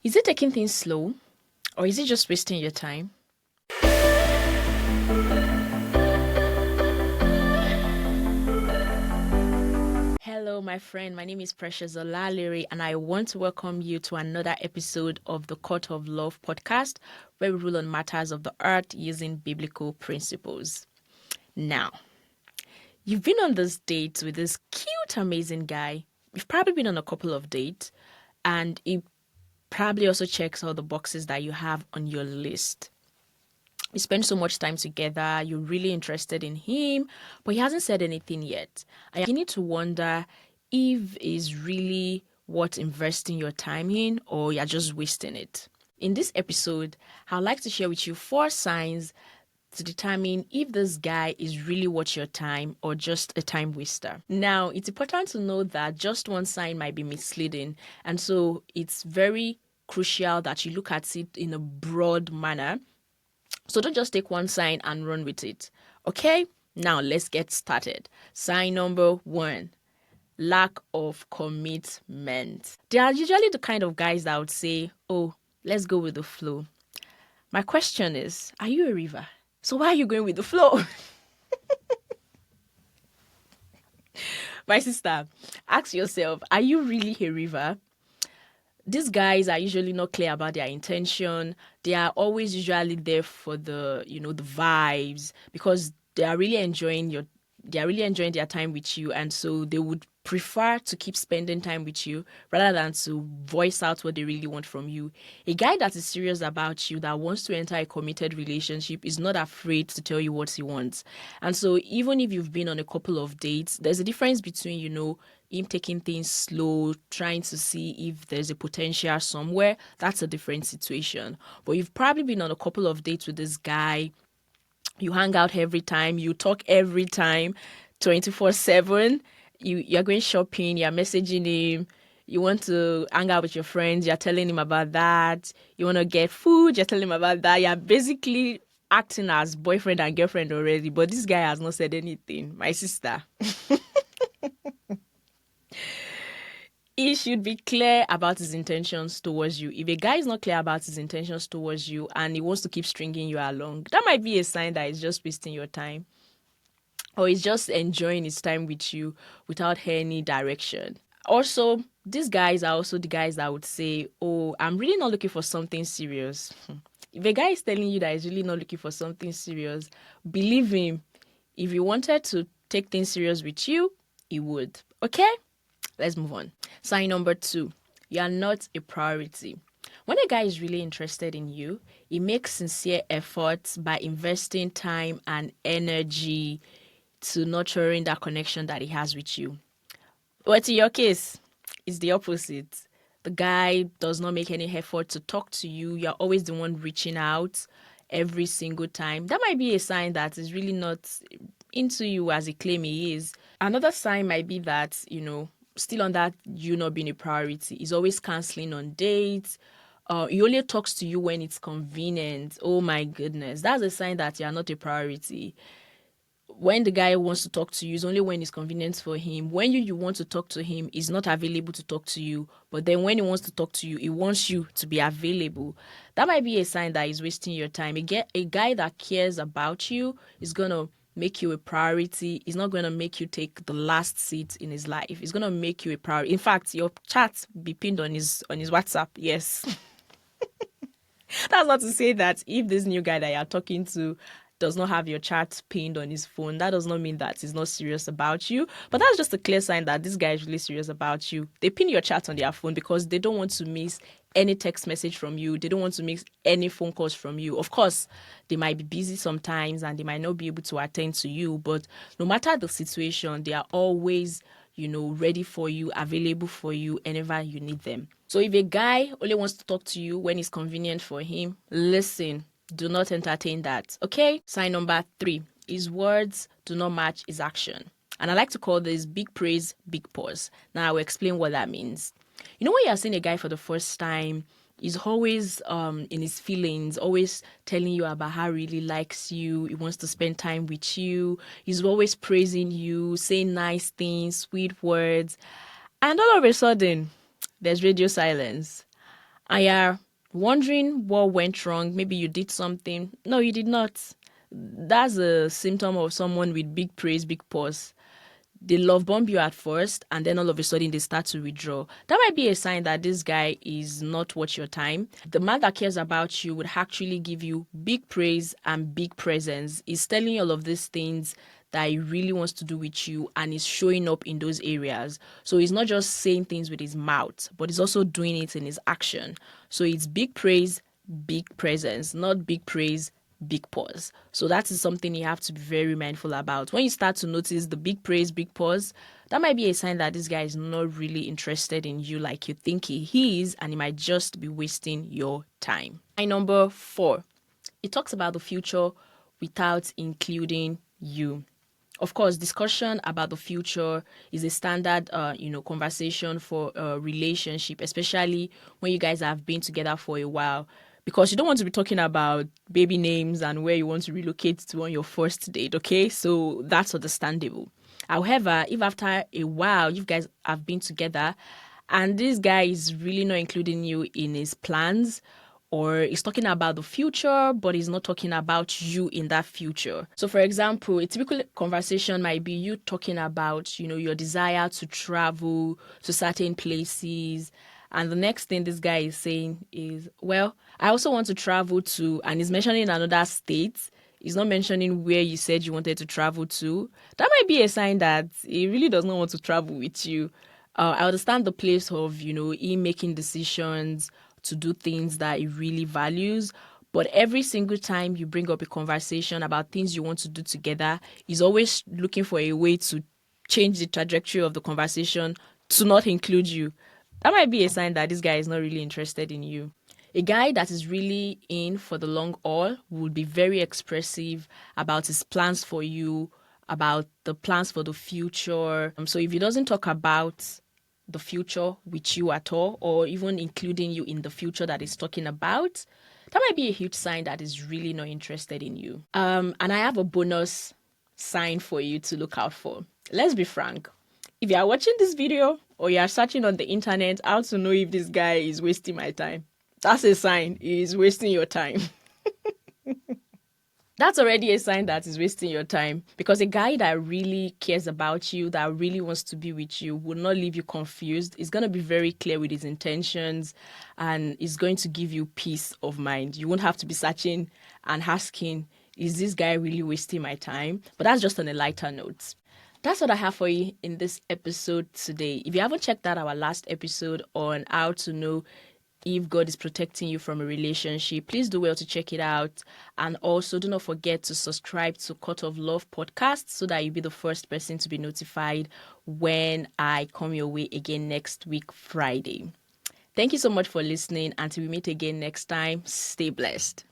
Is it taking things slow or is it just wasting your time? Hello, my friend. My name is Precious Olaliri, and I want to welcome you to another episode of the Court of Love podcast, where we rule on matters of the earth using biblical principles. Now, you've been on this date with this cute, amazing guy. You've probably been on a couple of dates, and he probably also checks all the boxes that you have on your list. You spend so much time together, you're really interested in him, but he hasn't said anything yet. And you need to wonder if it's really worth investing your time in or you're just wasting it. In this episode, I'd like to share with you 4 signs to determine if this guy is really worth your time or just a time waster. Now, it's important to know that just one sign might be misleading, and so it's very crucial that you look at it in a broad manner. So don't just take one sign and run with it. Okay? Now let's get started. Sign number 1. Lack of commitment. They are usually the kind of guys that would say, oh, let's go with the flow. My question is, are you a river? So why are you going with the flow? My sister, ask yourself, are you really a river? These guys are usually not clear about their intention. They are always usually there for the vibes, because they are really enjoying their time with you, and so they would prefer to keep spending time with you rather than to voice out what they really want from you. A guy that is serious about you, that wants to enter a committed relationship, is not afraid to tell you what he wants. And so even if you've been on a couple of dates, there's a difference between, him taking things slow, trying to see if there's a potential somewhere. That's a different situation. But you've probably been on a couple of dates with this guy. You hang out every time, you talk every time, 24/7. You're going shopping, you're messaging him, you want to hang out with your friends, you're telling him about that. You want to get food, you're telling him about that. You're basically acting as boyfriend and girlfriend already, but this guy has not said anything. My sister. He should be clear about his intentions towards you. If a guy is not clear about his intentions towards you and he wants to keep stringing you along, that might be a sign that he's just wasting your time, or he's just enjoying his time with you without any direction. Also, these guys are also the guys that would say, oh, I'm really not looking for something serious. If a guy is telling you that he's really not looking for something serious, believe him. If he wanted to take things serious with you, he would. Okay? Let's move on. Sign number 2. You are not a priority. When a guy is really interested in you, he makes sincere efforts by investing time and energy to nurturing that connection that he has with you. But in your case, it's the opposite. The guy does not make any effort to talk to you. You're always the one reaching out every single time. That might be a sign that is really not into you as he claims he is. Another sign might be that, still on that you not being a priority. He's always canceling on dates. He only talks to you when it's convenient. Oh my goodness. That's a sign that you're not a priority. When the guy wants to talk to you, it's only when it's convenient for him. When you want to talk to him, he's not available to talk to you. But then when he wants to talk to you, he wants you to be available. That might be a sign that he's wasting your time. A guy that cares about you is going to make you a priority. He's not going to make you take the last seat in his life. He's going to make you a priority. In fact, your chat be pinned on his WhatsApp. Yes. That's not to say that if this new guy that you're talking to does not have your chat pinned on his phone, that does not mean that he's not serious about you. But that's just a clear sign that this guy is really serious about you. They pin your chat on their phone because they don't want to miss any text message from you. They don't want to miss any phone calls from you. Of course, they might be busy sometimes and they might not be able to attend to you. But no matter the situation, they are always, ready for you, available for you whenever you need them. So if a guy only wants to talk to you when it's convenient for him, listen. Do not entertain that, okay? Sign number 3. His words do not match his action. And I like to call this big praise, big pause. Now I will explain what that means. When you're seeing a guy for the first time, he's always in his feelings, always telling you about how he really likes you. He wants to spend time with you. He's always praising you, saying nice things, sweet words. And all of a sudden, there's radio silence. And you're wondering what went wrong. Maybe you did something. No, you did not. That's a symptom of someone with big praise, big pause. They love bomb you at first, and then all of a sudden they start to withdraw. That might be a sign that this guy is not worth your time. The man that cares about you would actually give you big praise and big presence. He's telling you all of these things that he really wants to do with you, and is showing up in those areas. So he's not just saying things with his mouth, but he's also doing it in his action. So it's big praise, big presence, not big praise, big pause. So that is something you have to be very mindful about. When you start to notice the big praise, big pause, that might be a sign that this guy is not really interested in you like you think he is, and he might just be wasting your time. And number 4, it talks about the future without including you. Of course, discussion about the future is a standard, conversation for a relationship, especially when you guys have been together for a while, because you don't want to be talking about baby names and where you want to relocate to on your first date. Okay, so that's understandable. However, if after a while you guys have been together and this guy is really not including you in his plans, or he's talking about the future, but he's not talking about you in that future. So, for example, a typical conversation might be you talking about, your desire to travel to certain places. And the next thing this guy is saying is, well, I also want to travel to, and he's mentioning another state. He's not mentioning where you said you wanted to travel to. That might be a sign that he really does not want to travel with you. I understand the place of, him making decisions to do things that he really values. But every single time you bring up a conversation about things you want to do together, he's always looking for a way to change the trajectory of the conversation to not include you. That might be a sign that this guy is not really interested in you. A guy that is really in for the long haul would be very expressive about his plans for you, about the plans for the future. So if he doesn't talk about the future with you at all, or even including you in the future that he's talking about, that might be a huge sign that is really not interested in you. And I have a bonus sign for you to look out for. Let's be frank. If you are watching this video or you are searching on the internet how to know if this guy is wasting my time, that's a sign he is wasting your time. That's already a sign that is wasting your time, because a guy that really cares about you, that really wants to be with you, will not leave you confused. He's going to be very clear with his intentions, and is going to give you peace of mind. You won't have to be searching and asking, is this guy really wasting my time? But that's just on a lighter note. That's what I have for you in this episode today. If you haven't checked out our last episode on how to know if God is protecting you from a relationship, please do well to check it out. And also do not forget to subscribe to Court of Love podcast so that you'll be the first person to be notified when I come your way again next week, Friday. Thank you so much for listening. Until we meet again next time, stay blessed.